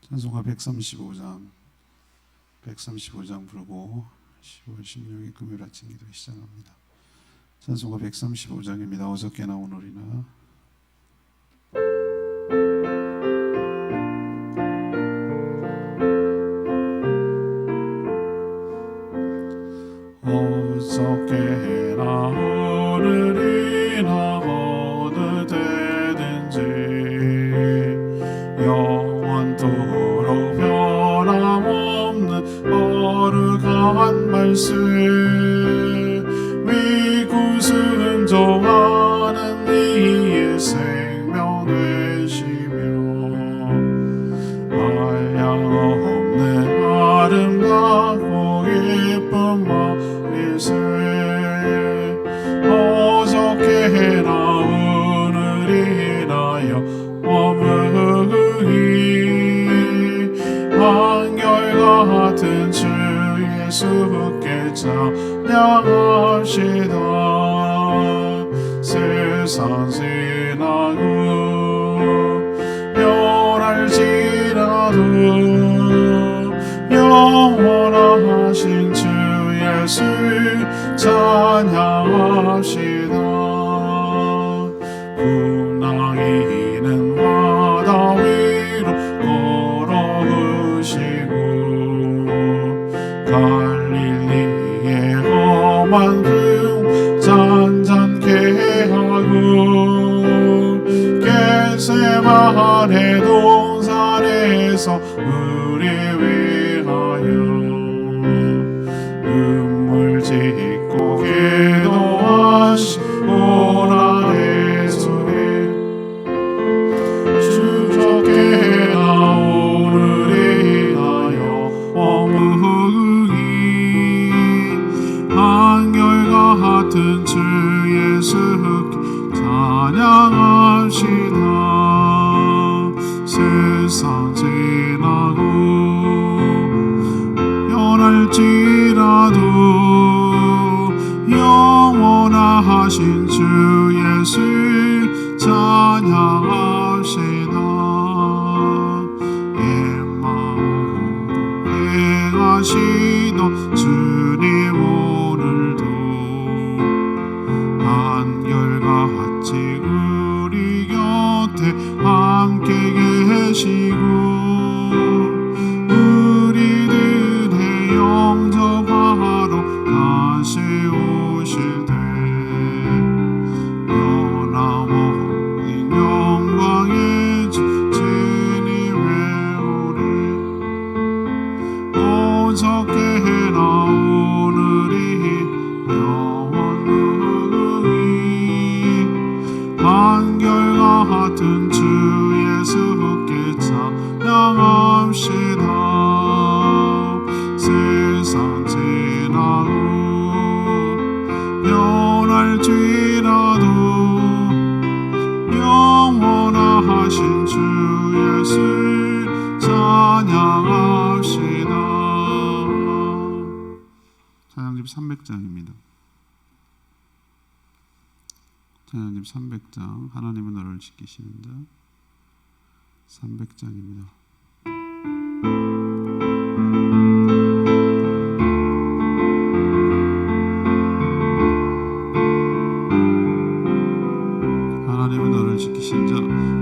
찬송가 135장 부르고 10월 16일 금요일 아침 기도 시작합니다. 찬송가 135장입니다. 어저께나 오늘이나. 어저께나 오늘이나 어느 때든지 영원토록 변함없는 거룩한 말씀 믿고 순종하는 이의 생명 되시며 한량없는 아름답고 예쁜 말씀 어저께나 오늘이나 영원히 한결같은 주 예수께 찬양합시다. 세상 지나고 변할지라도 영원하신 주 예수 찬양합시다. 풍랑이는 바다 위로 걸어오시고 갈릴리의 험한 금 잔잔케 하고 겟세마네 동산에서 우리 위하여 눈물 짓고 기도하시고 나의 소리 주저께나 오늘이나 영원히 한결같은 주 예수께 찬양합시다. 세상 지나고 변할지라도 영원하신 주 예수 찬양합시다. 옛마음 행하시던 주님 오늘도 한결같이 우리 곁에 함께 계시고 우리들의 영접하러 다시 오실 때 변함없는 영광의 주님의 우리 어저께나 오늘이 영원히 한결같은 주 예수께 찬양합시다. 세상 지나고 변할지라도 영원하신 주 예수 찬양합시다. 찬양집 300장입니다. 찬양집 300장 하나님은 너를 지키시는다. 300장입니다. 하나님은 너를 지키신다.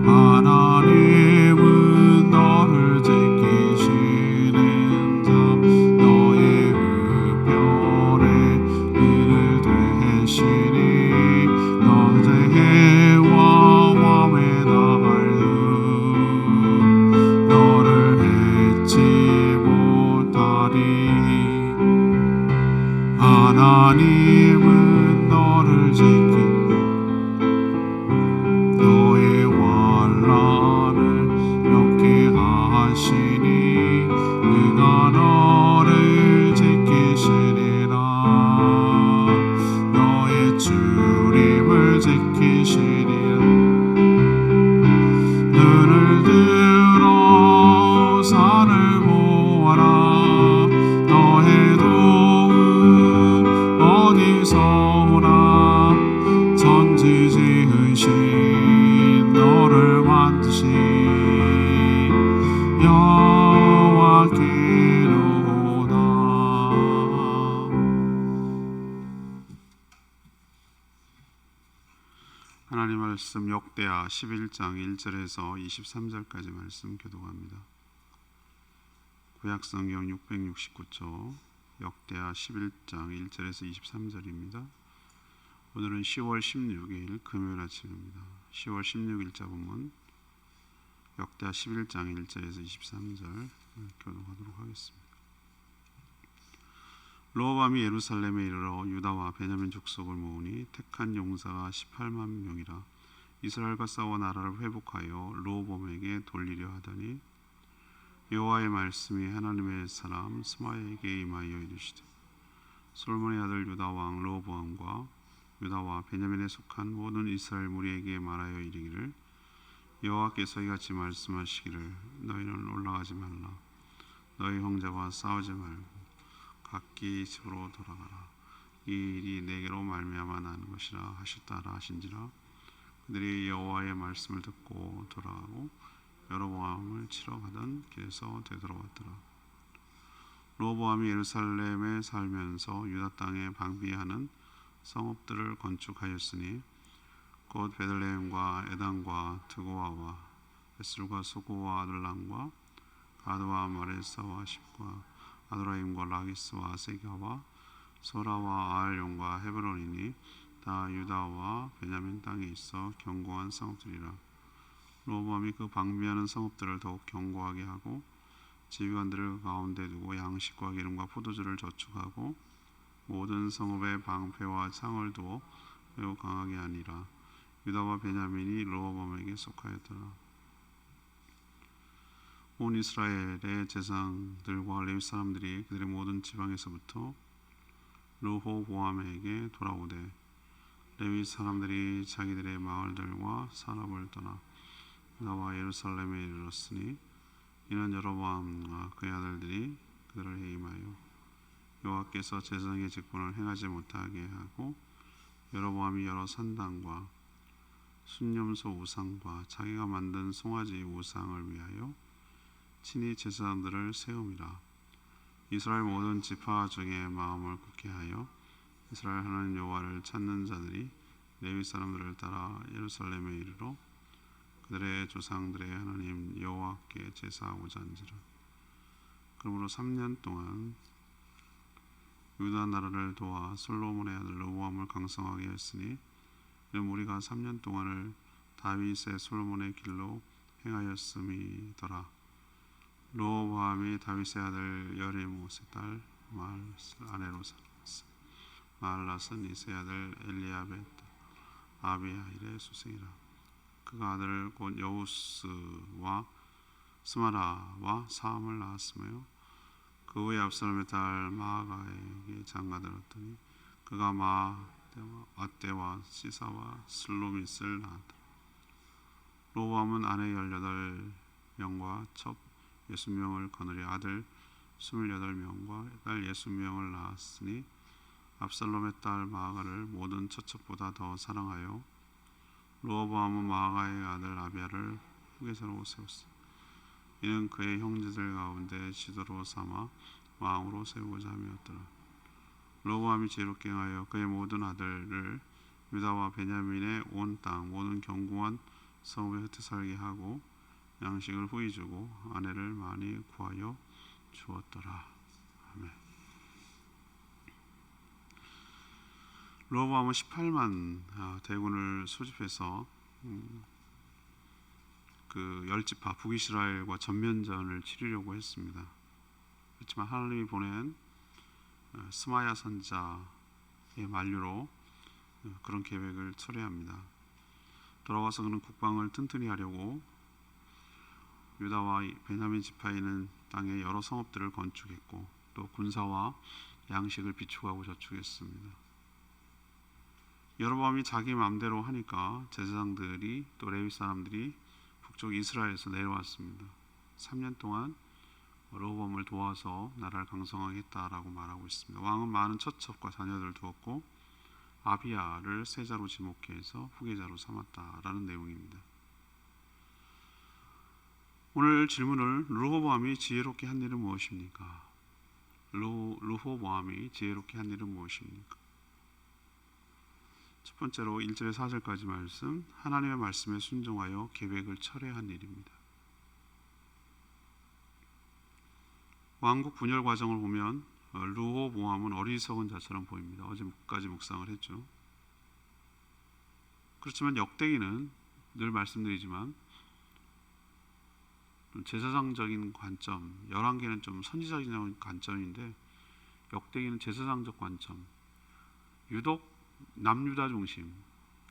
하나님은 너를 지키시는 자 너의 우편에 은을 되시니 너의 해와 맘에 나갈루 너를 해치 못하리. 하나님은 너를 지키 너의 환난을 명쾌하시니 그가 너를 지키시리라. 너의 주님을 지키시리라. 눈을 들어 산을 보아라. 너의 도움 어디서 오나. 천지 지으신 너를 만드신 하나님 말씀 역대하 11장 1절에서 23절까지 말씀 교독합니다. 구약성경 669쪽 역대하 11장 1절에서 23절입니다. 오늘은 10월 16일 금요일 아침입니다. 10월 16일자 본문 역대하 11장 1절에서 23절 교독하도록 하겠습니다. 르호보암이 예루살렘에 이르러 유다와 베냐민 족속을 모으니 택한 용사가 18만 명이라. 이스라엘과 싸워 나라를 회복하여 르호보암에게 돌리려 하더니 여호와의 말씀이 하나님의 사람 스마야에게 임하여 이르시되 솔몬의 아들 유다 왕 르호보암과 유다와 베냐민에 속한 모든 이스라엘 무리에게 말하여 이르기를 여호와께서 이같이 말씀하시기를 너희는 올라가지 말라. 너희 형제와 싸우지 말고 각기 집으로 돌아가라. 이 일이 내게로 말미암아 나는 것이라 하셨다라 하신지라. 그들이 여호와의 말씀을 듣고 돌아가고 여로보암을 치러 가던 길에서 되돌아왔더라. 르호보암이 예루살렘에 살면서 유다 땅에 방비하는 성읍들을 건축하였으니 곧 베들레헴과 에단과 드고아와 베슬과 소고와 아들람과 가드와 마레사와 십과 아도라임과 라기스와 세가와 소라와 아알용과 헤브론이니 다 유다와 베냐민 땅에 있어 견고한 성읍들이라. 르호보암이 그 방비하는 성읍들을 더욱 견고하게 하고 지휘관들을 가운데 두고 양식과 기름과 포도주를 저축하고 모든 성읍에 방패와 창을 두어 매우 강하게 하니라. 유다와 베냐민이 르호보암에게 속하였더라. 온 이스라엘의 제사장들과 레위 사람들이 그들의 모든 지방에서부터 르호보암에게 돌아오되 레위 사람들이 자기들의 마을들과 산업을 떠나 유다와 예루살렘에 이르렀으니 이는 여로보암과 그의 아들들이 그들을 해임하여 여호와께서 제사장의 직분을 행하지 못하게 하고 여로보암이 여러 산당과 순념소 우상과 자기가 만든 송아지 우상을 위하여 친히 제사장들을 세움이라. 이스라엘 모든 지파 중에 마음을 굳게 하여 이스라엘 하나님 여호와를 찾는 자들이 레위 사람들을 따라 예루살렘에 이르러 그들의 조상들의 하나님 여호와께 제사하고자 한지라. 그러므로 3년 동안 유다 나라를 도와 솔로몬의 아들 르호보암을 강성하게 했으니 이는 우리가 3년 동안을 다윗의 솔로몬의 길로 행하였음이더라. 르호보암이 다윗의 아들 여리모스의 딸 마할랏을 아내로 삼았으니 마할랏은 이새의 아들 엘리압의 딸 아비하일의 수생이라. 그가 아들 곧 여우스와 스마라와 사함을 낳았으며 그 후에 압살롬의 딸 마아가에게 장가들었더니 그가 아떼와 시사와 슬로밋을 낳았다. 르호보암은 아내 18명과 첩 60명을 거느리 아들 28명과 딸 60명을 낳았으니 압살롬의 딸 마아가를 모든 처첩보다 더 사랑하여 르호보암은 마아가의 아들 아비야를 후계자로 세웠으니 이는 그의 형제들 가운데 지도로 삼아 왕으로 세우고자 함이었더라. 르호보암이 지혜롭게 행하여 그의 모든 아들을 유다와 베냐민의 온 땅 모든 견고한 성읍에 흩어 살게 하고 양식을 후히 주고 아내를 많이 구하여 주었더라. 아멘. 르호보암은 18만 대군을 소집해서 그 열지파 북이스라엘과 전면전을 치르려고 했습니다. 그렇지만 하나님이 보낸 스마야 선자의 만류로 그런 계획을 철회합니다. 돌아와서 그는 국방을 튼튼히 하려고 유다와 베냐민 지파에 있는 땅에 여러 성읍들을 건축했고 또 군사와 양식을 비축하고 저축했습니다. 여로보암이 자기 마음대로 하니까 제사장들이 또 레위 사람들이 북쪽 이스라엘에서 내려왔습니다. 3년 동안 르호보암을 도와서 나라를 강성하게 했다라고 말하고 있습니다. 왕은 많은 처첩과 자녀들을 두었고 아비야를 세자로 지목해 해서 후계자로 삼았다라는 내용입니다. 오늘 질문을 르호보암이 지혜롭게 한 일은 무엇입니까? 르호보암이 지혜롭게 한 일은 무엇입니까? 첫 번째로 1절에서 4절까지 말씀, 하나님의 말씀에 순종하여 계획을 철회한 일입니다. 왕국 분열 과정을 보면 르호보암은 어리석은 자처럼 보입니다. 어제까지 묵상을 했죠. 그렇지만 역대기는 늘 말씀드리지만 제사장적인 관점, 11개는 좀 선지자적인 관점인데 역대기는 제사장적 관점, 유독 남유다 중심,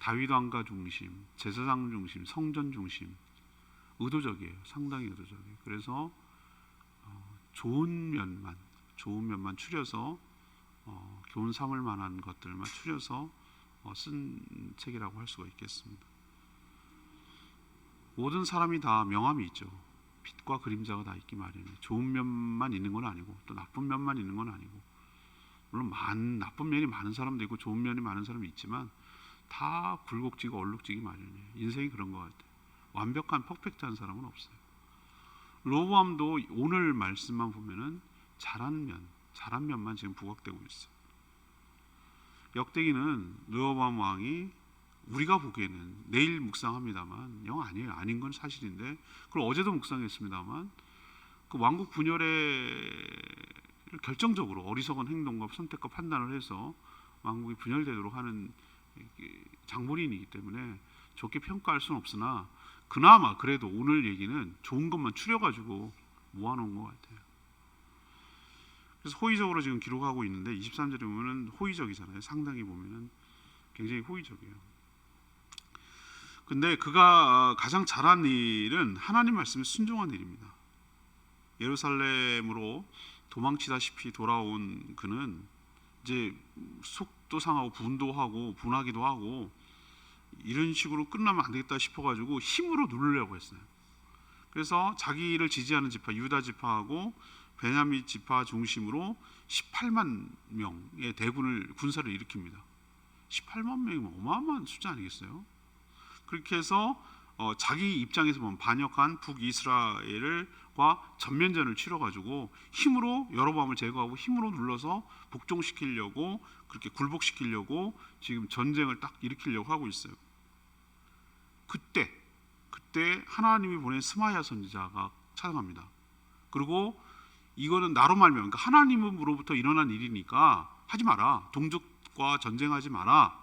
다윗 왕가 중심, 제사장 중심, 성전 중심, 의도적이에요. 상당히 의도적이에요. 그래서 좋은 면만 추려서 교훈 삼을 만한 것들만 추려서 쓴 책이라고 할 수가 있겠습니다. 모든 사람이 다 명함이 있죠. 빛과 그림자가 다 있기 마련이에요. 좋은 면만 있는 건 아니고 또 나쁜 면만 있는 건 아니고, 물론 나쁜 면이 많은 사람도 있고 좋은 면이 많은 사람이 있지만 다 굴곡지고 얼룩지기 마련이에요. 인생이 그런 것 같아요. 완벽한 퍼펙트한 사람은 없어요. 르호보암도 오늘 말씀만 보면은 잘한 면만 지금 부각되고 있어요. 역대기는 르호보암 왕이 우리가 보기에는 내일 묵상합니다만 영 아니에요. 아닌 건 사실인데, 그리고 어제도 묵상했습니다만 그 왕국 분열에 결정적으로 어리석은 행동과 선택과 판단을 해서 왕국이 분열되도록 하는 장본인이기 때문에 좋게 평가할 수는 없으나 그나마 그래도 오늘 얘기는 좋은 것만 추려가지고 모아놓은 것 같아요. 그래서 호의적으로 지금 기록하고 있는데 23절에 보면은 호의적이잖아요. 상당히 보면은 굉장히 호의적이에요. 근데 그가 가장 잘한 일은 하나님 말씀에 순종한 일입니다. 예루살렘으로 도망치다시피 돌아온 그는 이제 속도 상하고 분도하고 분하기도 하고 이런 식으로 끝나면 안 되겠다 싶어가지고 힘으로 누르려고 했어요. 그래서 자기를 지지하는 지파 유다 지파하고 베냐민 지파 중심으로 18만 명의 대군을 군사를 일으킵니다. 18만 명이면 어마어마한 숫자 아니겠어요? 그렇게 해서 자기 입장에서 보면 반역한 북이스라엘과 전면전을 치러가지고 힘으로 여로보암을 제거하고 힘으로 눌러서 복종시키려고, 그렇게 굴복시키려고 지금 전쟁을 딱 일으키려고 하고 있어요. 그때 하나님이 보낸 스마야 선지자가 찾아갑니다. 그리고 이거는 나로 말미암아, 그러니까 하나님으로부터 일어난 일이니까 하지 마라, 동족과 전쟁하지 마라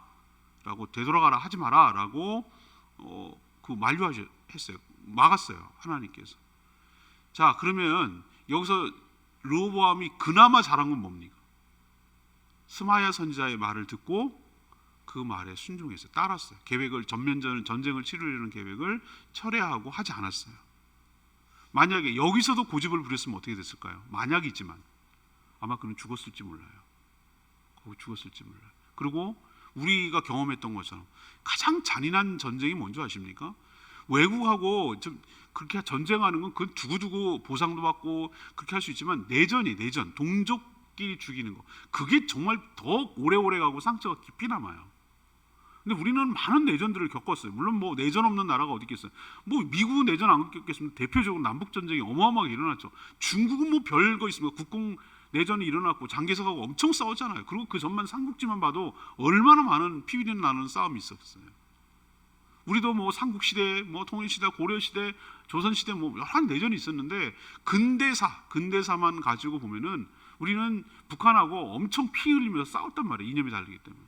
라고, 되돌아가라 하지 마라 라고 그 만류했어요. 막았어요, 하나님께서. 자, 그러면 여기서 르호보암이 그나마 잘한 건 뭡니까? 스마야 선지자의 말을 듣고 그 말에 순종했어요. 따랐어요. 계획을, 전쟁을 치르려는 계획을 철회하고 하지 않았어요. 만약에 여기서도 고집을 부렸으면 어떻게 됐을까요? 만약이지만 아마 그는 죽었을지 몰라요. 그리고 우리가 경험했던 것처럼 가장 잔인한 전쟁이 뭔지 아십니까? 외국하고 좀 그렇게 전쟁하는 건 그 두고두고 보상도 받고 그렇게 할 수 있지만 내전, 동족끼리 죽이는 거, 그게 정말 더 오래오래 가고 상처가 깊이 남아요. 근데 우리는 많은 내전들을 겪었어요. 물론 뭐 내전 없는 나라가 어디 있겠어요. 뭐 미국은 내전 안 겪겠습니다. 대표적으로 남북 전쟁이 어마어마하게 일어났죠. 중국은 뭐 별거 있습니까? 국공 내전이 일어났고 장개석하고 엄청 싸웠잖아요. 그리고 그 전만 삼국지만 봐도 얼마나 많은 피비린 나는 싸움이 있었어요. 우리도 뭐 삼국시대, 뭐 통일시대, 고려시대, 조선시대 뭐 여러 내전이 있었는데 근대사만 가지고 보면은 우리는 북한하고 엄청 피 흘리면서 싸웠단 말이에요. 이념이 다르기 때문에.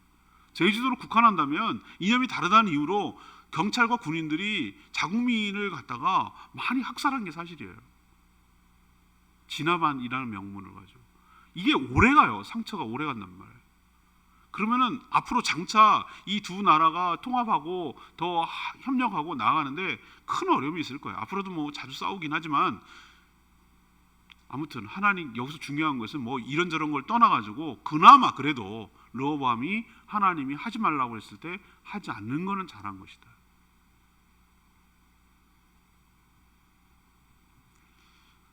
제주도를 국한한다면 이념이 다르다는 이유로 경찰과 군인들이 자국민을 갖다가 많이 학살한 게 사실이에요. 진화반이라는 명문을 가지고. 이게 오래가요. 상처가 오래간단 말이에요. 그러면은 앞으로 장차 이 두 나라가 통합하고 더 협력하고 나아가는데 큰 어려움이 있을 거예요. 앞으로도 뭐 자주 싸우긴 하지만 아무튼 하나님, 여기서 중요한 것은 뭐 이런저런 걸 떠나가지고 그나마 그래도 르호보암이 하나님이 하지 말라고 했을 때 하지 않는 거는 잘한 것이다.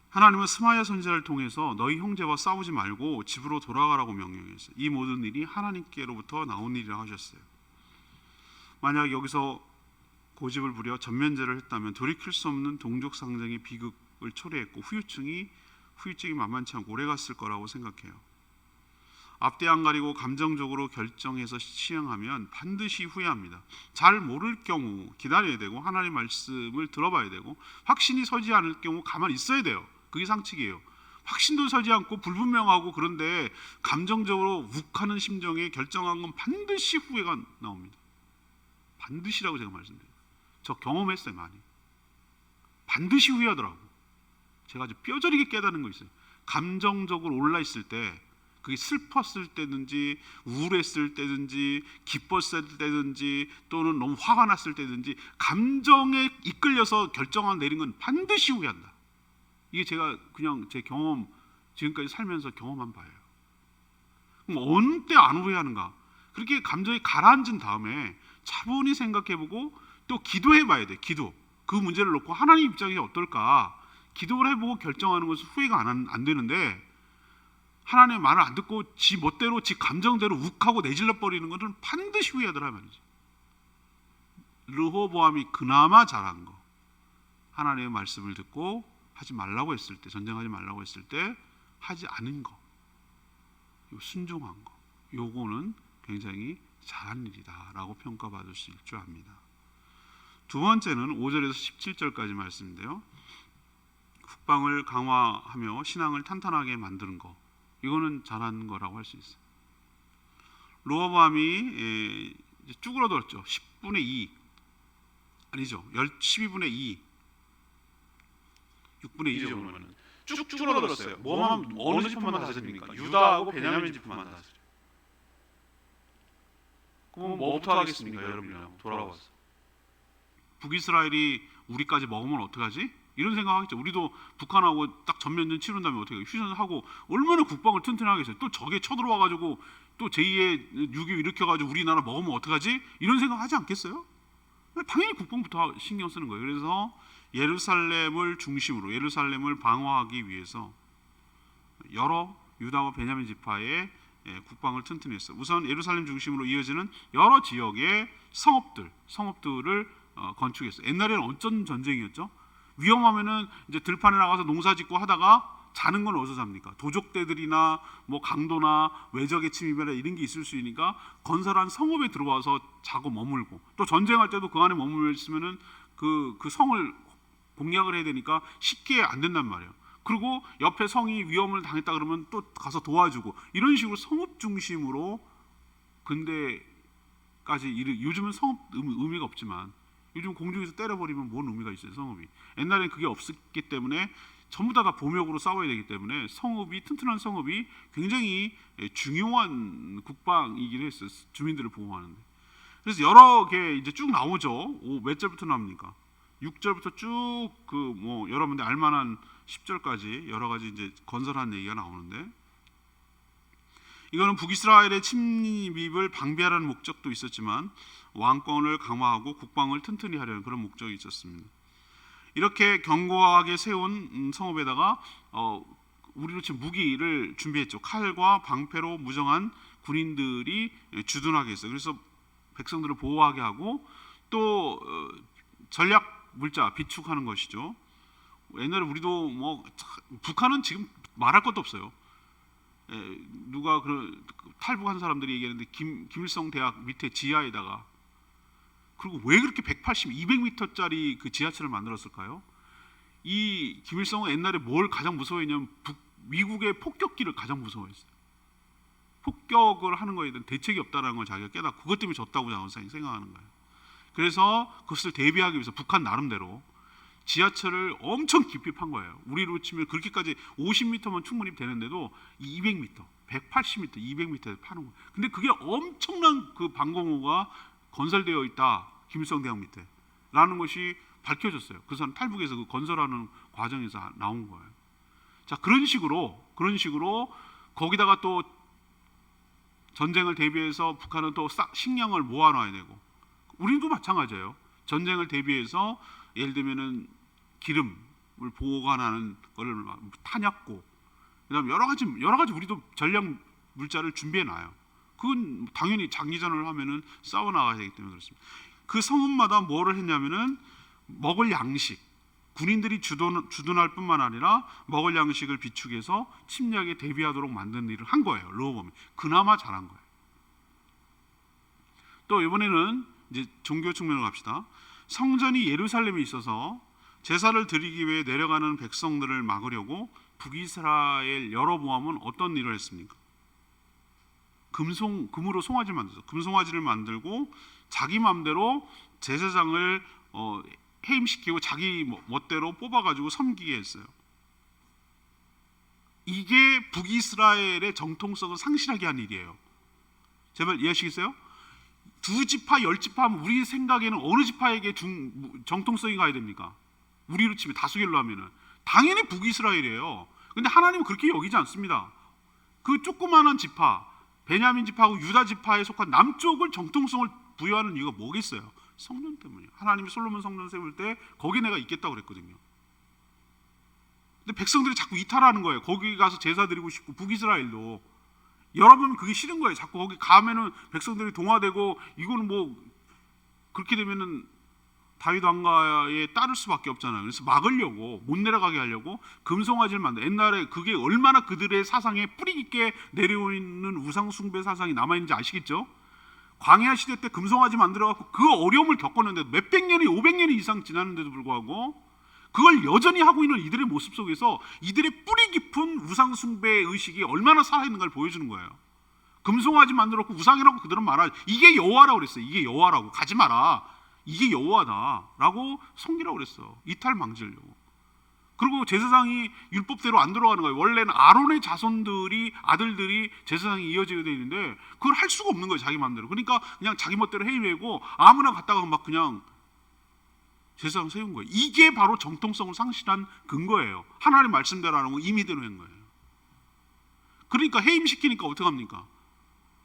하나님은 스마야 선지자를 통해서 너희 형제와 싸우지 말고 집으로 돌아가라고 명령했어요. 이 모든 일이 하나님께로부터 나온 일이라 하셨어요. 만약 여기서 고집을 부려 전면제를 했다면 돌이킬 수 없는 동족 상정의 비극을 초래했고 후유증이 만만치 않고 오래갔을 거라고 생각해요. 앞뒤 안 가리고 감정적으로 결정해서 시행하면 반드시 후회합니다. 잘 모를 경우 기다려야 되고 하나님의 말씀을 들어봐야 되고 확신이 서지 않을 경우 가만히 있어야 돼요. 그게 상칙이에요. 확신도 서지 않고 불분명하고 그런데 감정적으로 욱하는 심정에 결정한 건 반드시 후회가 나옵니다. 반드시라고 제가 말씀드려요. 저 경험했어요. 많이. 반드시 후회하더라고. 제가 아주 뼈저리게 깨닫는 거 있어요. 감정적으로 올라 있을 때, 그게 슬펐을 때든지 우울했을 때든지 기뻤을 때든지 또는 너무 화가 났을 때든지 감정에 이끌려서 결정을 내린 건 반드시 후회한다. 이게 제가 그냥 제 경험, 지금까지 살면서 경험한 바예요. 그럼 어느 때 안 후회하는가? 그렇게 감정이 가라앉은 다음에 차분히 생각해보고 또 기도해봐야 돼. 기도. 그 문제를 놓고 하나님 입장이 어떨까? 기도를 해보고 결정하는 것은 후회가 안 되는데, 하나님의 말을 안 듣고 지 멋대로 지 감정대로 욱하고 내질러 버리는 것은 반드시 후회하더라 말이죠. 르호보암이 그나마 잘한 거, 하나님의 말씀을 듣고 하지 말라고 했을 때, 전쟁하지 말라고 했을 때 하지 않은 거, 순종한 거, 요거는 굉장히 잘한 일이다라고 평가받을 수 있을 줄 압니다. 두 번째는 5절에서 17절까지 말씀인데요. 국방을 강화하며 신앙을 탄탄하게 만드는 거, 이거는 잘한 거라고 할 수 있어요. 르호보암이 쭈그러들었죠. 10분의 2 아니죠. 12분의 2 6분의 2 정도면 쭉 줄어들었어요. 뭐만 어느 지파만 다스립니까? 유다하고 베냐민 지파만 다스려요. 그럼 뭐부터 하겠습니까? 여러분이랑 돌아와서 북이스라엘이 우리까지 먹으면 어떡하지? 이런 생각하겠죠. 우리도 북한하고 딱 전면전 치른 다음에 어떻게 휴전하고 얼마나 국방을 튼튼하겠어요. 또 적에 쳐들어와가지고 또 제2의 6.25 일으켜가지고 우리나라 먹으면 어떡하지? 이런 생각하지 않겠어요? 당연히 국방부터 신경 쓰는 거예요. 그래서 예루살렘을 중심으로 예루살렘을 방어하기 위해서 여러 유다와 베냐민 지파의 국방을 튼튼했어요. 우선 예루살렘 중심으로 이어지는 여러 지역의 성읍들을 건축했어요. 옛날에는 어쩐 전쟁이었죠? 위험하면은 이제 들판에 나가서 농사 짓고 하다가 자는 건 어디서 잡니까? 도적대들이나 뭐 강도나 외적의 침입이나 이런 게 있을 수 있으니까 건설한 성읍에 들어와서 자고 머물고, 또 전쟁할 때도 그 안에 머물러 있으면은 그 성을 공략을 해야 되니까 쉽게 안 된단 말이에요. 그리고 옆에 성이 위험을 당했다 그러면 또 가서 도와주고, 이런 식으로 성읍 중심으로 근대까지 요즘은 성읍 의미가 없지만 요즘 공중에서 때려버리면 뭔 의미가 있어요, 성읍이. 옛날엔 그게 없었기 때문에 전부 다 bom역으로 싸워야 되기 때문에 튼튼한 성읍이 굉장히 중요한 국방이긴 했어요. 주민들을 보호하는데. 그래서 여러 개 이제 쭉 나오죠. 몇 절부터 나옵니까? 6절부터 쭉 여러분들 알만한 10절까지 여러 가지 이제 건설한 얘기가 나오는데, 이거는 북이스라엘의 침입을 방비하라는 목적도 있었지만 왕권을 강화하고 국방을 튼튼히 하려는 그런 목적이 있었습니다. 이렇게 견고하게 세운 성읍에다가 우리로 치면 무기를 준비했죠. 칼과 방패로 무정한 군인들이 주둔하게 했어요. 그래서 백성들을 보호하게 하고 또 전략 물자 비축하는 것이죠. 옛날에 우리도 북한은 지금 말할 것도 없어요. 누가 탈북한 사람들이 얘기하는데 김일성 대학 밑에 지하에다가, 그리고 왜 그렇게 180, 200m짜리 그 지하철을 만들었을까요? 이 김일성은 옛날에 뭘 가장 무서워했냐면 미국의 폭격기를 가장 무서워했어요. 폭격을 하는 거에 대한 대책이 없다는 걸 자기가 깨닫고 그것 때문에 졌다고 생각하는 거예요. 그래서 그것을 대비하기 위해서 북한 나름대로 지하철을 엄청 깊이 판 거예요. 우리로 치면 그렇게까지 50m만 충분히 되는데도 200m, 180m, 200m에 파는 거예요. 근데 그게 엄청난 그 방공호가 건설되어 있다, 김일성 대학 밑에 라는 것이 밝혀졌어요. 그 사람 탈북에서 그 건설하는 과정에서 나온 거예요. 자, 그런 식으로 거기다가 또 전쟁을 대비해서 북한은 또 식량을 모아놔야 되고, 우리도 마찬가지예요. 전쟁을 대비해서 예를 들면은 기름을 보관하는 거를 탄약고, 그다음에 여러 가지 우리도 전략 물자를 준비해 놔요. 그건 당연히 장기전을 하면은 싸워 나가야 되기 때문에 그렇습니다. 그 성읍마다 뭐를 했냐면은 먹을 양식, 군인들이 주둔할 뿐만 아니라 먹을 양식을 비축해서 침략에 대비하도록 만든 일을 한 거예요. 르호보암이 그나마 잘한 거예요. 또 이번에는 이제 종교 측면으로 갑시다. 성전이 예루살렘에 있어서 제사를 드리기 위해 내려가는 백성들을 막으려고 북이스라엘 여로보암은 어떤 일을 했습니까? 금으로 송아지를 만들었어요. 금송아지를 만들고 자기 마음대로 제사장을 해임시키고 자기 멋대로 뽑아가지고 섬기게 했어요. 이게 북이스라엘의 정통성을 상실하게 한 일이에요. 제발 이해하시겠어요? 2지파 10지파 하면 우리 생각에는 어느 지파에게 정통성이 가야 됩니까? 우리로 치면 다수결로 하면은 당연히 북이스라엘이에요. 근데 하나님은 그렇게 여기지 않습니다. 그 조그마한 지파, 베냐민 지파하고 유다 지파에 속한 남쪽을 정통성을 부여하는 이유가 뭐겠어요? 성전 때문이에요. 하나님이 솔로몬 성전 세울 때 거기 내가 있겠다고 그랬거든요. 근데 백성들이 자꾸 이탈하는 거예요. 거기 가서 제사 드리고 싶고, 북이스라엘도 여러분 그게 싫은 거예요. 자꾸 거기 가면은 백성들이 동화되고, 이거는 뭐 그렇게 되면은 다윗 왕가에 따를 수밖에 없잖아요. 그래서 막으려고, 못 내려가게 하려고 금송아지를 만들. 옛날에 그게 얼마나 그들의 사상에 뿌리 깊게 내려오는 우상 숭배 사상이 남아 있는지 아시겠죠? 광야 시대 때 금송아지 만들어 갖고 그 어려움을 겪었는데도 몇백 년이 500년이 이상 지났는데도 불구하고 그걸 여전히 하고 있는 이들의 모습 속에서 이들의 뿌리 깊은 우상 숭배 의식이 얼마나 살아있는가를 보여주는 거예요. 금송아지 만들었고 우상이라고 그들은 말하지. 이게 여호와라고 그랬어요. 이게 여호와라고. 가지 마라. 이게 여호와다라고 섬기라고 그랬어. 이탈 방지하려고. 그리고 제사장이 율법대로 안 들어가는 거예요. 원래는 아론의 자손들이, 아들들이 제사장이 이어져야 되는데 그걸 할 수가 없는 거예요. 자기 마음대로. 그러니까 그냥 자기 멋대로 해임하고 아무나 갔다가 막 그냥 제사장 세운 거예요. 이게 바로 정통성을 상실한 근거예요. 하나님 말씀대로 안 하고 임의대로 한 거예요. 그러니까 해임시키니까 어떻게 합니까?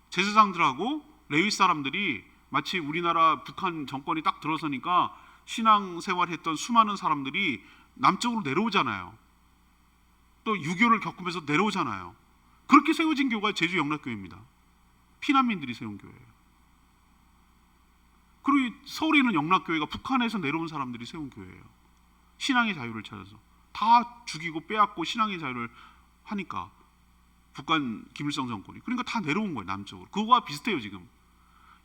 제사장들하고 레위 사람들이 마치 우리나라 북한 정권이 딱 들어서니까 신앙생활했던 수많은 사람들이 남쪽으로 내려오잖아요. 또 유교를 겪으면서 내려오잖아요. 그렇게 세워진 교회가 제주 영락교회입니다. 피난민들이 세운 교회예요. 그리고 서울에 있는 영락교회가 북한에서 내려온 사람들이 세운 교회예요. 신앙의 자유를 찾아서 다 죽이고 빼앗고 신앙의 자유를 하니까 북한 김일성 정권이. 그러니까 다 내려온 거예요. 남쪽으로. 그거와 비슷해요. 지금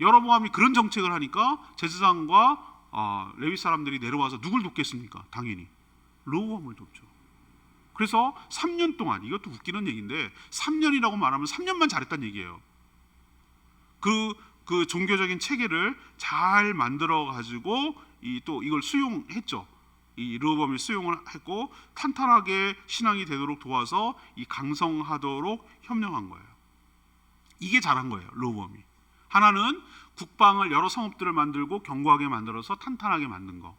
여로보암이 그런 정책을 하니까 제사장과 레위 사람들이 내려와서 누굴 돕겠습니까? 당연히 르호보암을 돕죠. 그래서 3년 동안, 이것도 웃기는 얘기인데 3년이라고 말하면 3년만 잘했다는 얘기예요. 그 종교적인 체계를 잘 만들어 가지고 또 이걸 수용했죠. 이 르호보암이 수용을 했고 탄탄하게 신앙이 되도록 도와서 이 강성하도록 협력한 거예요. 이게 잘한 거예요. 르호보암이. 하나는 국방을 여러 성읍들을 만들고 견고하게 만들어서 탄탄하게 만든 거.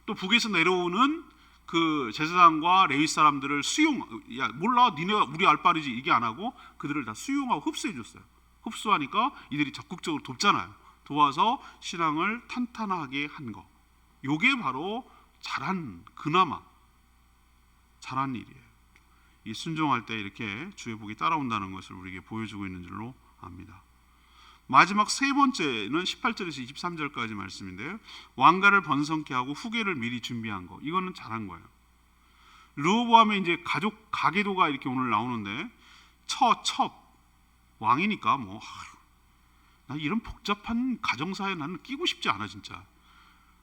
또 북에서 내려오는 그 제사장과 레위 사람들을 야 몰라 니네가 우리 알바리지 이게 안 하고 그들을 다 수용하고 흡수해 줬어요. 흡수하니까 이들이 적극적으로 돕잖아요. 도와서 신앙을 탄탄하게 한 거. 요게 바로 그나마 잘한 일이에요. 이 순종할 때 이렇게 주의 복이 따라온다는 것을 우리에게 보여주고 있는 줄로 압니다. 마지막 세 번째는 18절에서 23절까지 말씀인데요. 왕가를 번성케 하고 후계를 미리 준비한 거. 이거는 잘한 거예요. 르호보암의 이제 가족 가계도가 이렇게 오늘 나오는데 첩 왕이니까 나 이런 복잡한 가정사에 나는 끼고 싶지 않아 진짜.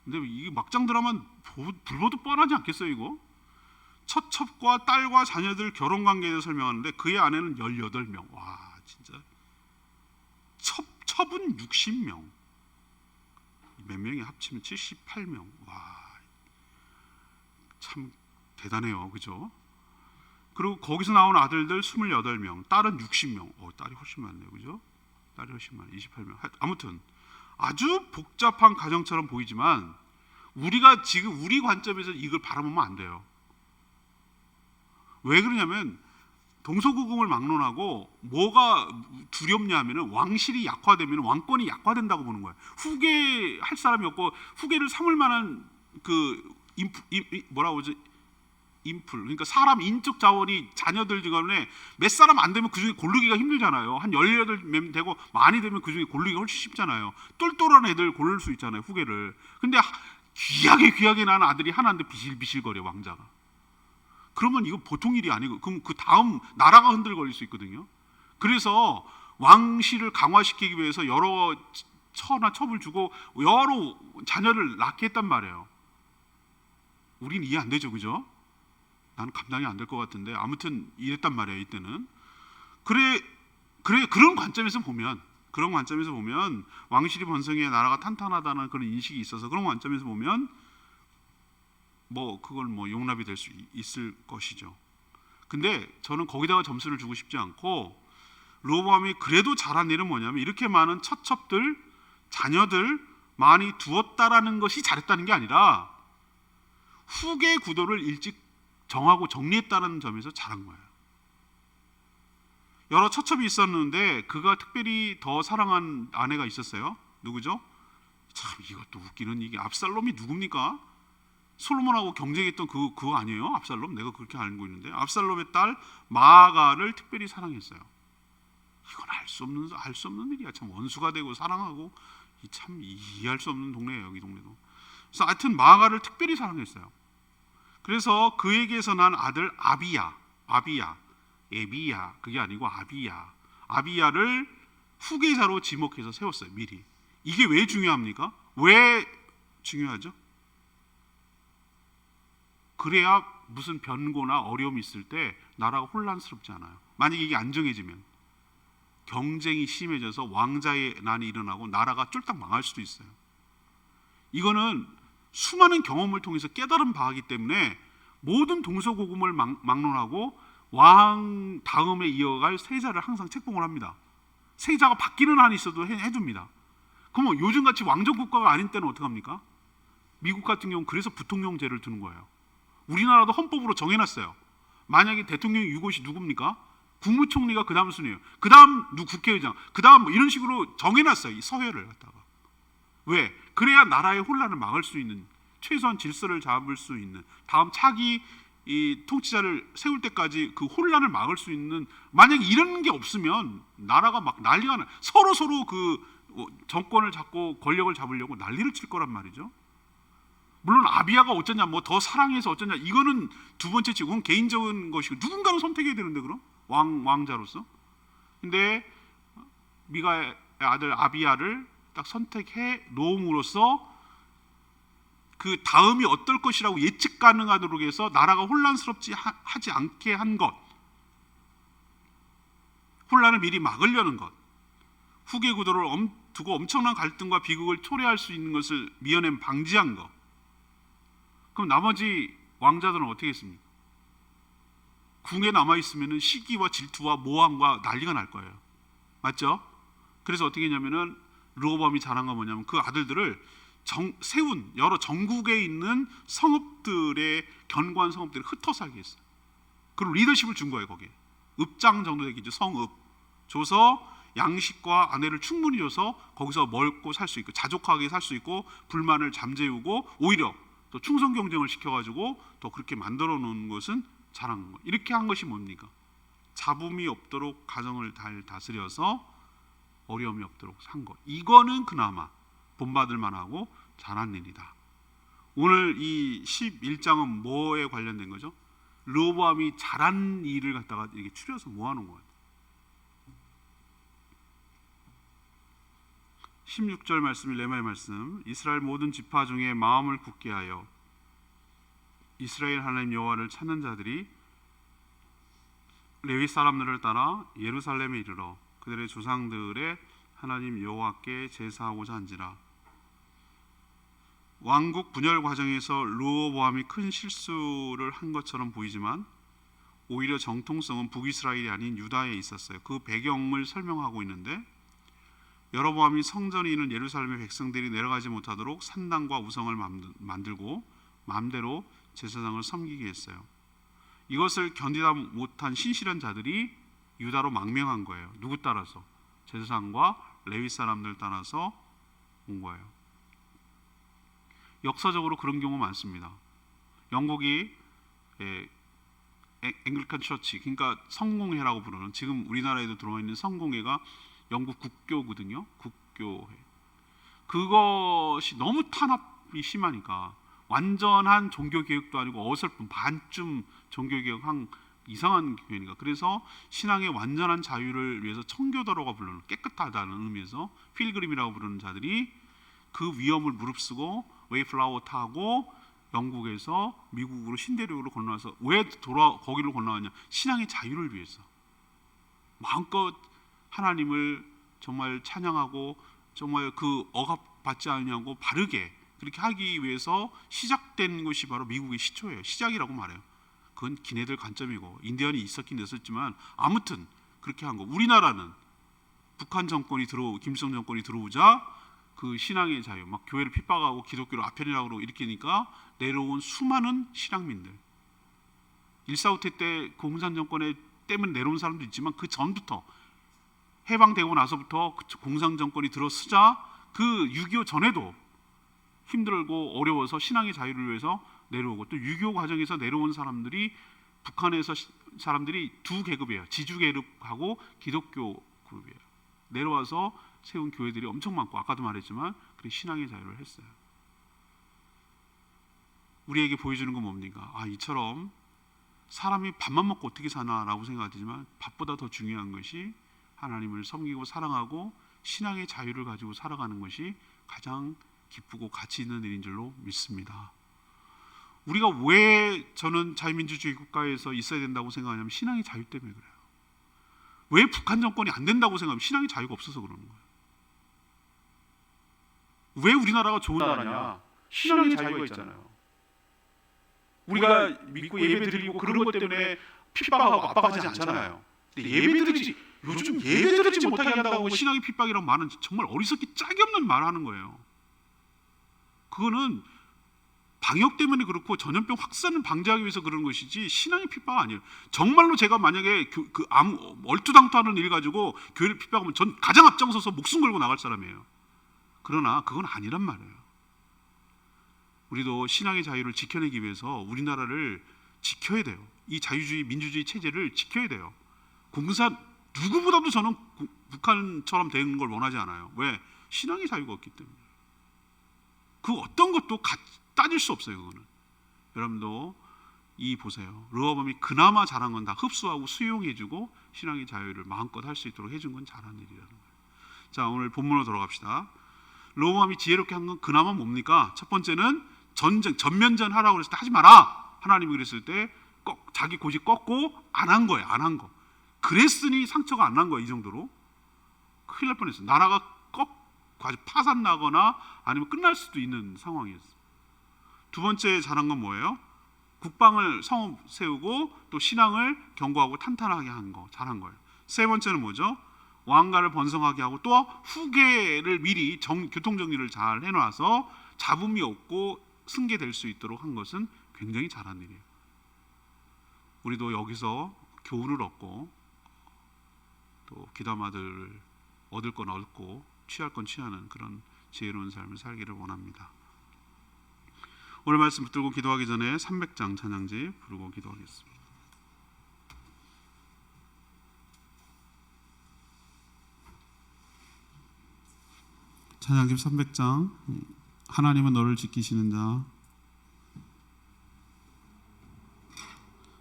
근데 이게 막장 드라마는 불보듯 뻔하지 않겠어요 이거? 첩과 딸과 자녀들 결혼 관계에 대해서 설명하는데 그의 아내는 18명. 와 진짜. 첩은 60명. 몇 명이 합치면 78명. 와, 참 대단해요, 그죠? 그리고 거기서 나온 아들들 28명, 딸은 60명. 딸이 훨씬 많네요, 그죠? 딸이 훨씬 많아요, 28명. 아무튼 아주 복잡한 가정처럼 보이지만 우리가 지금 우리 관점에서 이걸 바라보면 안 돼요. 왜 그러냐면 동서고금을 막론하고 뭐가 두렵냐 하면은 왕실이 약화되면 왕권이 약화된다고 보는 거예요. 후계할 사람이 없고 후계를 삼을 만한 그러니까 사람 인적 자원이 자녀들 중에 몇 사람 안 되면 그중에 고르기가 힘들잖아요. 한 18명 되고 많이 되면 그중에 고르기가 훨씬 쉽잖아요. 똘똘한 애들 고를 수 있잖아요, 후계를. 근데 귀하게 귀하게 낳은 아들이 하나인데 비실비실거려 왕자가. 그러면 이거 보통 일이 아니고, 그럼 그 다음 나라가 흔들거릴 수 있거든요. 그래서 왕실을 강화시키기 위해서 여러 처나 첩을 주고 여러 자녀를 낳게 했단 말이에요. 우린 이해 안 되죠, 그죠? 나는 감당이 안 될 것 같은데 아무튼 이랬단 말이에요, 이때는. 그래 그런 관점에서 보면 왕실이 번성해 나라가 탄탄하다는 그런 인식이 있어서, 그런 관점에서 보면 그걸 용납이 될 수 있을 것이죠. 근데 저는 거기다가 점수를 주고 싶지 않고, 르호보암이 그래도 잘한 일은 뭐냐면 이렇게 많은 처첩들, 자녀들 많이 두었다라는 것이 잘했다는 게 아니라 후계 구도를 일찍 정하고 정리했다는 점에서 잘한 거예요. 여러 처첩이 있었는데 그가 특별히 더 사랑한 아내가 있었어요. 누구죠? 참 이것도 웃기는, 이게 압살롬이 누굽니까? 솔로몬하고 경쟁했던 그거 아니에요? 압살롬? 내가 그렇게 알고 있는데 압살롬의 딸 마아가를 특별히 사랑했어요. 이건 알 수 없는 일이야. 참 원수가 되고 사랑하고, 참 이해할 수 없는 동네예요, 이 동네도. 그래서 하여튼 마아가를 특별히 사랑했어요. 그래서 그에게서 난 아들 에비야, 그게 아니고 아비야를 후계자로 지목해서 세웠어요, 미리. 이게 왜 중요합니까? 왜 중요하죠? 그래야 무슨 변고나 어려움이 있을 때 나라가 혼란스럽지 않아요. 만약에 이게 안 정해지면 경쟁이 심해져서 왕자의 난이 일어나고 나라가 쫄딱 망할 수도 있어요. 이거는 수많은 경험을 통해서 깨달은 바이기 때문에 모든 동서고금을 막론하고 왕 다음에 이어갈 세자를 항상 책봉을 합니다. 세자가 바뀌는 한이 있어도 해둡니다. 그러면 요즘같이 왕정 국가가 아닌 때는 어떡합니까? 미국 같은 경우는 그래서 부통령제를 두는 거예요. 우리나라도 헌법으로 정해놨어요. 만약에 대통령이 유고시 누굽니까? 국무총리가 그 다음 순위예요. 그 다음 국회의장, 그 다음 이런 식으로 정해놨어요, 이 서열을 갖다가. 왜? 그래야 나라의 혼란을 막을 수 있는, 최소한 질서를 잡을 수 있는, 다음 차기 이 통치자를 세울 때까지 그 혼란을 막을 수 있는. 만약에 이런 게 없으면 나라가 막 난리가 나, 서로 그 정권을 잡고 권력을 잡으려고 난리를 칠 거란 말이죠. 물론 아비야가 어쩌냐, 더 사랑해서 어쩌냐, 이거는 두 번째 치고, 그건 개인적인 것이고 누군가는 선택해야 되는데, 그럼 왕자로서. 근데 미가의 아들 아비야를 딱 선택해 놓음으로써 그 다음이 어떨 것이라고 예측 가능하도록 해서 나라가 혼란스럽지 하지 않게 한 것, 혼란을 미리 막으려는 것, 후계 구도를 두고 엄청난 갈등과 비극을 초래할 수 있는 것을 미연에 방지한 것. 그럼 나머지 왕자들은 어떻게 했습니까? 궁에 남아있으면 시기와 질투와 모함과 난리가 날 거예요. 맞죠? 그래서 어떻게 했냐면은 르호보암이 잘한 건 뭐냐면 그 아들들을 세운 여러 전국에 있는 성읍들의 견고한 성읍들을 흩어 살게 했어요. 그리고 리더십을 준 거예요. 거기에 읍장 정도 되겠죠. 성읍 줘서 양식과 아내를 충분히 줘서 거기서 먹고 살 수 있고 자족하게 살 수 있고 불만을 잠재우고 오히려 또 충성 경쟁을 시켜가지고 또 그렇게 만들어 놓은 것은 잘한 거. 이렇게 한 것이 뭡니까? 잡음이 없도록 가정을 잘 다스려서 어려움이 없도록 산 것. 이거는 그나마 본받을 만하고 잘한 일이다. 오늘 이 11장은 뭐에 관련된 거죠? 르호보암이 잘한 일을 갖다가 이렇게 추려서 모아놓은 거예요. 16절 말씀이 레마의 말씀. 이스라엘 모든 지파 중에 마음을 굳게 하여 이스라엘 하나님 여호와를 찾는 자들이 레위 사람들을 따라 예루살렘에 이르러 그들의 조상들의 하나님 여호와께 제사하고자 한지라. 왕국 분열 과정에서 르호보암이 큰 실수를 한 것처럼 보이지만 오히려 정통성은 북이스라엘이 아닌 유다에 있었어요. 그 배경을 설명하고 있는데, 여로보암이 성전에 있는 예루살렘의 백성들이 내려가지 못하도록 산당과 우성을 만들고 마음대로 제사장을 섬기게 했어요. 이것을 견디다 못한 신실한 자들이 유다로 망명한 거예요. 누구 따라서? 제사장과 레위 사람들 따라서 온 거예요. 역사적으로 그런 경우 많습니다. 영국이 앵글리칸 처치, 그러니까 성공회라고 부르는, 지금 우리나라에도 들어와 있는 성공회가 영국 국교거든요. 국교회. 그것이 너무 탄압이 심하니까 완전한 종교개혁도 아니고 어설픈 반쯤 종교개혁한 이상한 교회니까. 그래서 신앙의 완전한 자유를 위해서 청교도라고 부르는, 깨끗하다는 의미에서 필그림이라고 부르는 자들이 그 위험을 무릅쓰고 웨이플라워 타고 영국에서 미국으로 신대륙으로 건너와서 왜 거기로 건너왔냐? 신앙의 자유를 위해서 마음껏 하나님을 정말 찬양하고 정말 그 억압받지 않냐고 바르게 그렇게 하기 위해서 시작된 것이 바로 미국의 시초예요. 시작이라고 말해요. 그건 기내들 관점이고 인디언이 있었긴 있었지만 아무튼 그렇게 한 거. 우리나라는 북한 정권이 김일성 정권이 들어오자 그 신앙의 자유, 막 교회를 핍박하고 기독교를 아편이라고 일으키니까 내려온 수많은 신앙민들. 1.4.5태 때 공산 정권에 때문에 내려온 사람도 있지만 그 전부터 해방되고 나서부터 공산 정권이 들어서자 그 6.25 전에도 힘들고 어려워서 신앙의 자유를 위해서 내려오고 또 6.25 과정에서 내려온 사람들이 북한에서 사람들이 두 계급이에요. 지주 계급하고 기독교 그룹이에요. 내려와서 세운 교회들이 엄청 많고 아까도 말했지만 그렇게 신앙의 자유를 했어요. 우리에게 보여주는 건 뭡니까? 이처럼 사람이 밥만 먹고 어떻게 사나라고 생각하지만 밥보다 더 중요한 것이 하나님을 섬기고 사랑하고 신앙의 자유를 가지고 살아가는 것이 가장 기쁘고 가치 있는 일인 줄로 믿습니다. 우리가 왜 저는 자유민주주의 국가에서 있어야 된다고 생각하냐면 신앙의 자유 때문에 그래요. 왜 북한 정권이 안 된다고 생각하면 신앙의 자유가 없어서 그러는 거예요. 왜 우리나라가 좋은 나라냐? 신앙의 자유가 있잖아요. 우리가 믿고 예배드리고 그런 것 때문에 핍박하고 압박하지 않잖아요. 근데 요즘 예배드리지 못하게 한다고 신앙의 핍박이라는 말은 정말 어리석기 짝이 없는 말 하는 거예요. 그거는 방역 때문에 그렇고 전염병 확산을 방지하기 위해서 그런 것이지 신앙의 핍박 아니에요. 정말로 제가 만약에 얼토당토하는 일 가지고 교회를 핍박하면 전 가장 앞장서서 목숨 걸고 나갈 사람이에요. 그러나 그건 아니란 말이에요. 우리도 신앙의 자유를 지켜내기 위해서 우리나라를 지켜야 돼요. 이 자유주의 민주주의 체제를 지켜야 돼요. 누구보다도 저는 북한처럼 되는 걸 원하지 않아요. 왜? 신앙의 자유가 없기 때문에. 그 어떤 것도 따질 수 없어요. 그거는. 여러분도 보세요. 르호보암이 그나마 잘한 건 다 흡수하고 수용해주고 신앙의 자유를 마음껏 할 수 있도록 해준 건 잘한 일이라는 거예요. 자, 오늘 본문으로 돌아갑시다. 르호보암이 지혜롭게 한 건 그나마 뭡니까? 첫 번째는 전면전 하라고 그랬을 때 하지 마라. 하나님이 그랬을 때 자기 고집 꺾고 안 한 거예요. 안 한 거. 그랬으니 상처가 안 난 거예요. 이 정도로. 큰일 날 뻔했어요. 나라가 파산 나거나 아니면 끝날 수도 있는 상황이었어요. 두 번째 잘한 건 뭐예요? 국방을 세우고 또 신앙을 견고하고 탄탄하게 한 거. 잘한 거예요. 세 번째는 뭐죠? 왕가를 번성하게 하고 또 후계를 미리 교통정리를 잘 해놔서 잡음이 없고 승계될 수 있도록 한 것은 굉장히 잘한 일이에요. 우리도 여기서 교훈을 얻고 또 귀담아들 얻을 건 얻고 취할 건 취하는 그런 지혜로운 삶을 살기를 원합니다. 오늘 말씀 붙들고 기도하기 전에 300장 찬양지 부르고 기도하겠습니다. 찬양집 300장 하나님은 너를 지키시는 자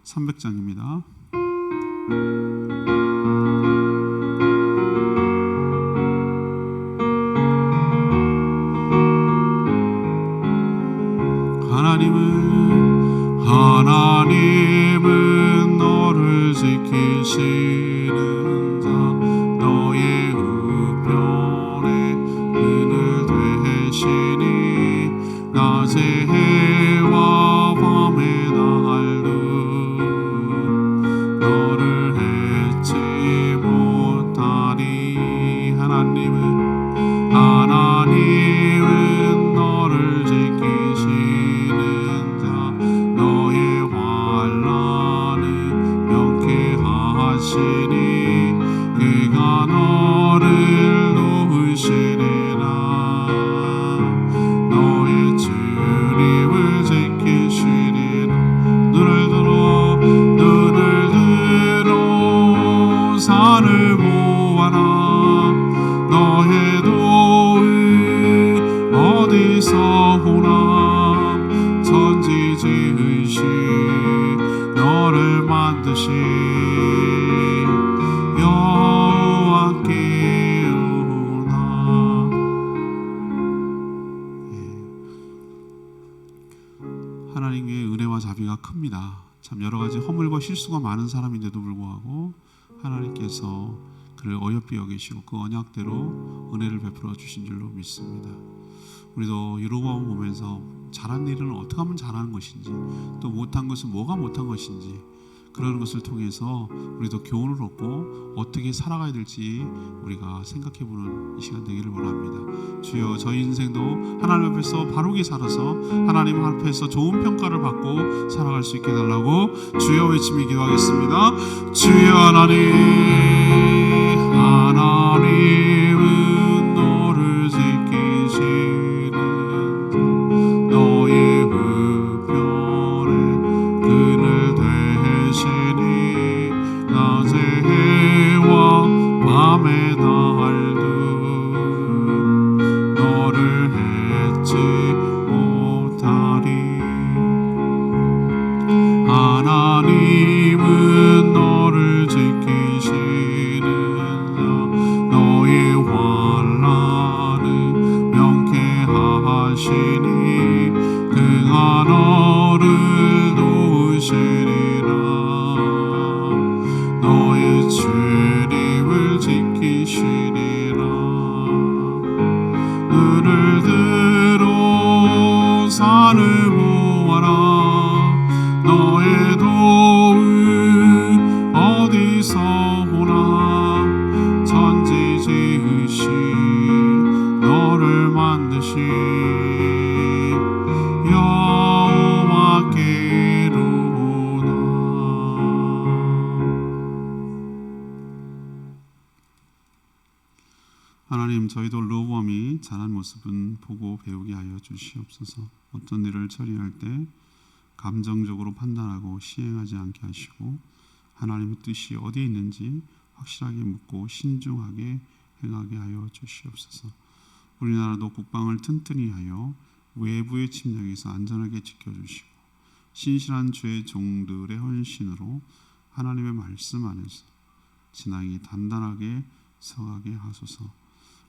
300장입니다. 하나님은 너를 지키시는 자 너의 우편에 은을 되시니 낮에 해와 밤에 날도 너를 해치 못하니 하나님은 너를 지키시는 자 너의 환난을 명쾌하시니 그가 너를 도우시리라 너의 주님을 지키 만드신 여호와께로나. 하나님의 은혜와 자비가 큽니다. 참 여러 가지 허물과 실수가 많은 사람인데도 불구하고 하나님께서 그를 어여삐 여기시고 그 언약대로 은혜를 베풀어 주신 줄로 믿습니다. 우리도 여로보암을 보면서 잘한 일은 어떻게 하면 잘하는 것인지, 또 못한 것은 뭐가 못한 것인지, 그런 것을 통해서 우리도 교훈을 얻고 어떻게 살아가야 될지 우리가 생각해보는 이 시간 되기를 원합니다. 주여, 저희 인생도 하나님 앞에서 바르게 살아서 하나님 앞에서 좋은 평가를 받고 살아갈 수 있게 해달라고 주여 외치며 기도하겠습니다. 주여 하나님, 하나님은 너를 지키시는 너의 우편에 그늘 되시니 낮의 해와 밤의 달도 너를 해치 못하리. 하나님은 너를 지키시는 너의 환난을 명쾌하시니 그가 너를 도우시리라. 너의 주님을 지키시리라. 눈을 들어 산을 보아라. 너의 도움 어디서 오나. 천지 지으신 너를 만드신 여호와께로나. 하나님, 저희도 르호보암이 잘한 모습은 보고 배우게 하여 주시옵소서. 어떤 일을 처리할 때 감정적으로 판단하고 시행하지 않게 하시고 하나님의 뜻이 어디에 있는지 확실하게 묻고 신중하게 행하게 하여 주시옵소서. 우리나라도 국방을 튼튼히 하여 외부의 침략에서 안전하게 지켜주시고 신실한 주의 종들의 헌신으로 하나님의 말씀 안에서 진앙이 단단하게 서가게 하소서.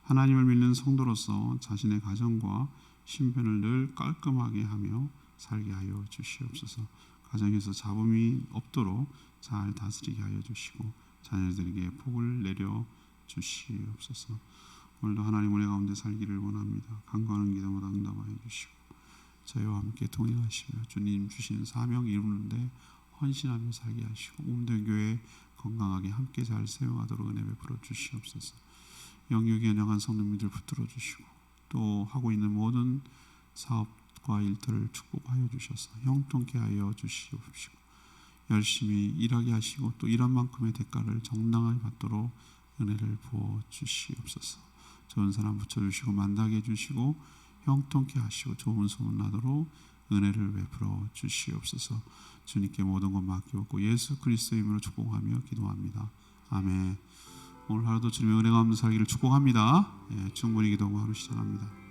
하나님을 믿는 성도로서 자신의 가정과 신변을 늘 깔끔하게 하며 살게 하여 주시옵소서. 가정에서 잡음이 없도록 잘 다스리게 하여 주시고 자녀들에게 복을 내려 주시옵소서. 오늘도 하나님 은혜 가운데 살기를 원합니다. 간구하는 기도마다 응답하여 주시고 저희와 함께 동행하시며 주님 주신 사명 이루는데 헌신하며 살게 하시고 몸된 교회 건강하게 함께 잘 세워가도록 은혜 베풀어 주시옵소서. 영육이 연약한 성도님들 붙들어 주시고 또 하고 있는 모든 사업과 일들을 축복하여 주셔서 형통케 하여 주시옵시고 열심히 일하게 하시고 또 일한 만큼의 대가를 정당하게 받도록 은혜를 부어 주시옵소서. 좋은 사람 붙여주시고 만나게 해주시고 형통케 하시고 좋은 소문 나도록 은혜를 베풀어 주시옵소서. 주님께 모든 것 맡기옵고 예수 그리스도의 이름으로 축복하며 기도합니다. 아멘. 오늘 하루도 주님의 은혜가 없는 살기를 축복합니다. 충분히 기도하고 하루 시작합니다.